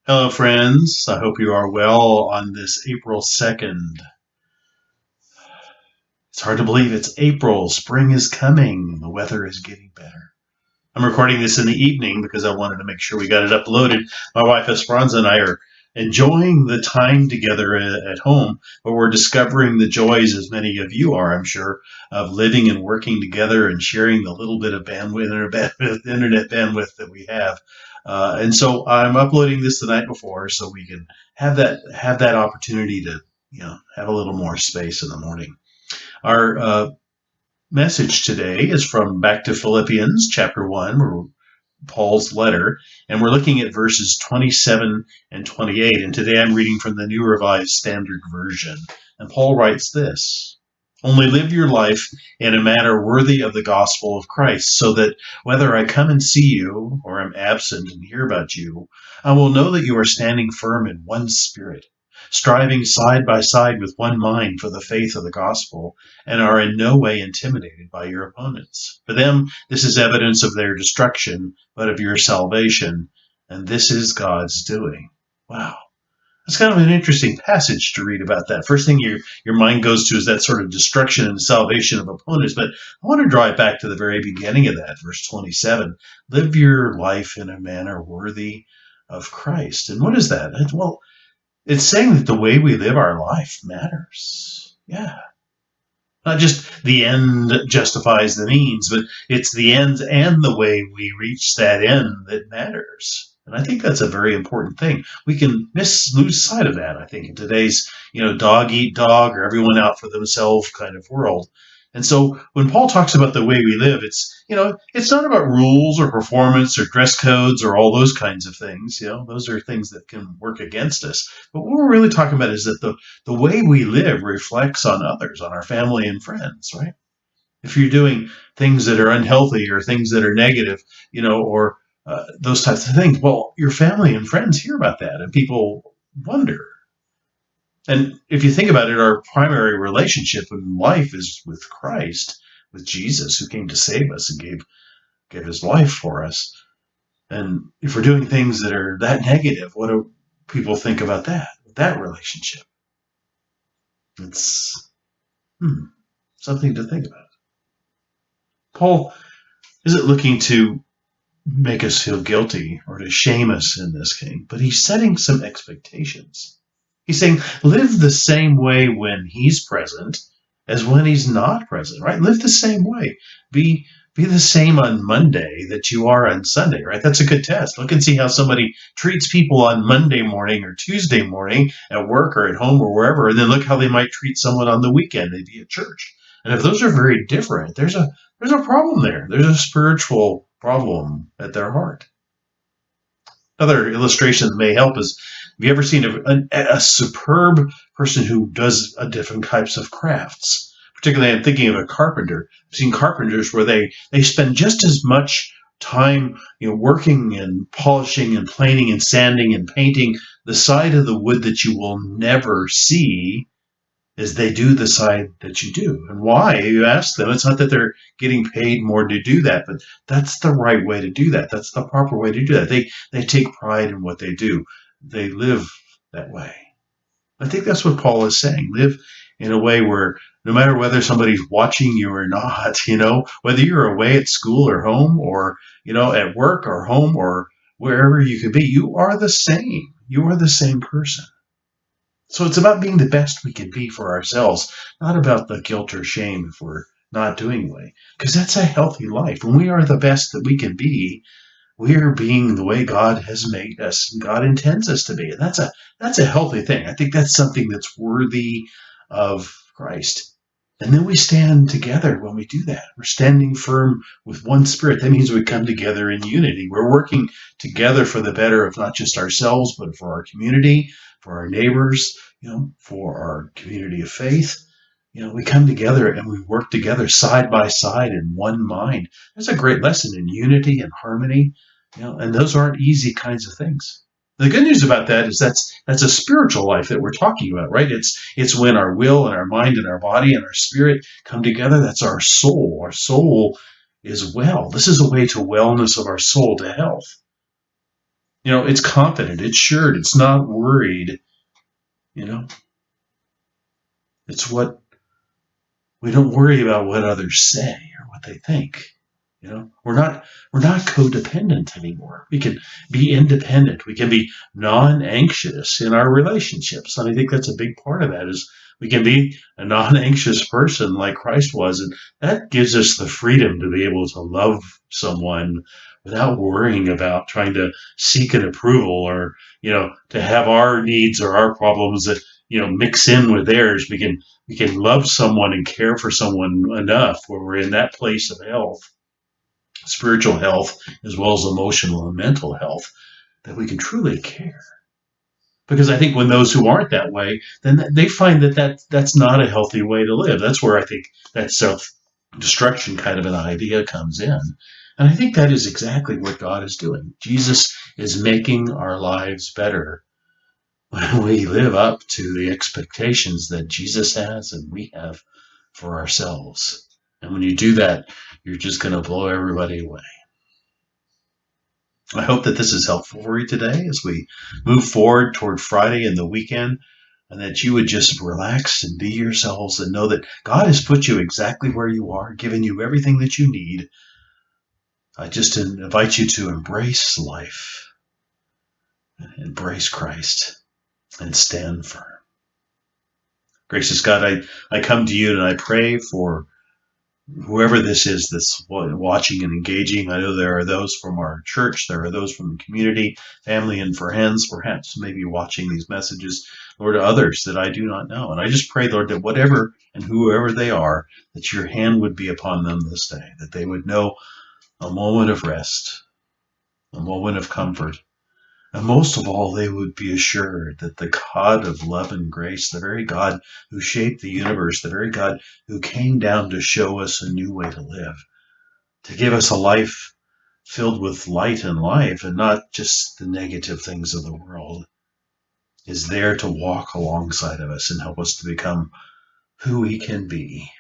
Hello, friends. I hope you are well on this April 2nd. It's hard to believe it's April. Spring is coming. The weather is getting better. I'm recording this in the evening because I wanted to make sure we got it uploaded. My wife Esperanza and I are enjoying the time together at home, but we're discovering the joys, as many of you are, I'm sure, of living and working together and sharing the little bit of internet bandwidth that we have. And so I'm uploading this the night before so we can have that opportunity to have a little more space in the morning. Our message today is from back to Philippians chapter 1, where Paul's letter, and we're looking at verses 27 and 28. And today I'm reading from the New Revised Standard Version. And Paul writes this: Only live your life in a manner worthy of the gospel of Christ, so that whether I come and see you or am absent and hear about you, I will know that you are standing firm in one spirit, striving side by side with one mind for the faith of the gospel, and are in no way intimidated by your opponents. For them, this is evidence of their destruction, but of your salvation, and this is God's doing. Wow. That's kind of an interesting passage to read about that. First thing your mind goes to is that sort of destruction and salvation of opponents. But I want to draw it back to the very beginning of that, verse 27. Live your life in a manner worthy of Christ. And what is that? Well, it's saying that the way we live our life matters. Yeah. Not just the end justifies the means, but it's the ends and the way we reach that end that matters. And I think that's a very important thing. We can lose sight of that, I think, in today's, dog eat dog or everyone out for themselves kind of world. And so when Paul talks about the way we live, it's not about rules or performance or dress codes or all those kinds of things. Those are things that can work against us. But what we're really talking about is that the way we live reflects on others, on our family and friends, right? If you're doing things that are unhealthy or things that are negative, or those types of things, well, your family and friends hear about that and people wonder. And if you think about it, our primary relationship in life is with Christ, with Jesus, who came to save us and gave his life for us. And if we're doing things that are that negative, what do people think about that relationship? It's something to think about. Paul isn't looking to make us feel guilty or to shame us in this case, but he's setting some expectations. He's saying, live the same way when he's present as when he's not present, right? Live the same way. Be the same on Monday that you are on Sunday, right? That's a good test. Look and see how somebody treats people on Monday morning or Tuesday morning at work or at home or wherever, and then look how they might treat someone on the weekend, maybe at church. And if those are very different, there's a problem there. There's a spiritual problem at their heart. Another illustration that may help is, have you ever seen a superb person who does different types of crafts? Particularly, I'm thinking of a carpenter. I've seen carpenters where they spend just as much time, working and polishing and planing and sanding and painting the side of the wood that you will never see as they do the side that you do. And why? You ask them. It's not that they're getting paid more to do that, but that's the right way to do that. That's the proper way to do that. They take pride in what they do. They live that way. I think that's what Paul is saying. Live in a way where no matter whether somebody's watching you or not, whether you're away at school or home or, at work or home or wherever you could be, you are the same. You are the same person. So it's about being the best we can be for ourselves, not about the guilt or shame if we're not doing the way. Because that's a healthy life. When we are the best that we can be, we are being the way God has made us and God intends us to be. And that's a healthy thing. I think that's something that's worthy of Christ. And then we stand together when we do that. We're standing firm with one spirit. That means we come together in unity. We're working together for the better of not just ourselves, but for our community, for our neighbors, for our community of faith. We come together and we work together side by side in one mind. That's a great lesson in unity and harmony, and those aren't easy kinds of things. The good news about that is that's a spiritual life that we're talking about, right? It's when our will and our mind and our body and our spirit come together. That's our soul. Our soul is well. This is a way to wellness of our soul, to health. It's confident, it's sure, it's not worried. You know, it's what we don't worry about what others say or what they think. We're not codependent anymore. We can be independent. We can be non-anxious in our relationships. And I think that's a big part of that is we can be a non-anxious person like Christ was. And that gives us the freedom to be able to love someone without worrying about trying to seek an approval or, to have our needs or our problems that, mix in with theirs. We can love someone and care for someone enough where we're in that place of health, spiritual health, as well as emotional and mental health, that we can truly care. Because I think when those who aren't that way, then they find that's not a healthy way to live. That's where I think that self destruction kind of an idea comes in. And I think that is exactly what God is doing. Jesus is making our lives better when we live up to the expectations that Jesus has and we have for ourselves. And when you do that, you're just going to blow everybody away. I hope that this is helpful for you today as we move forward toward Friday and the weekend, and that you would just relax and be yourselves and know that God has put you exactly where you are, given you everything that you need. I just invite you to embrace life, embrace Christ, and stand firm. Gracious God, I come to you and I pray for whoever this is that's watching and engaging. I know there are those from our church, there are those from the community, family and friends, perhaps maybe watching these messages, Lord, to others that I do not know. And I just pray, Lord, that whatever and whoever they are, that your hand would be upon them this day, that they would know a moment of rest, a moment of comfort. And most of all, they would be assured that the God of love and grace, the very God who shaped the universe, the very God who came down to show us a new way to live, to give us a life filled with light and life and not just the negative things of the world, is there to walk alongside of us and help us to become who we can be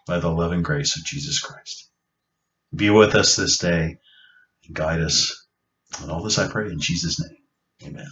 by the love and grace of Jesus Christ. Be with us this day and guide us. And all this I pray in Jesus' name. Amen.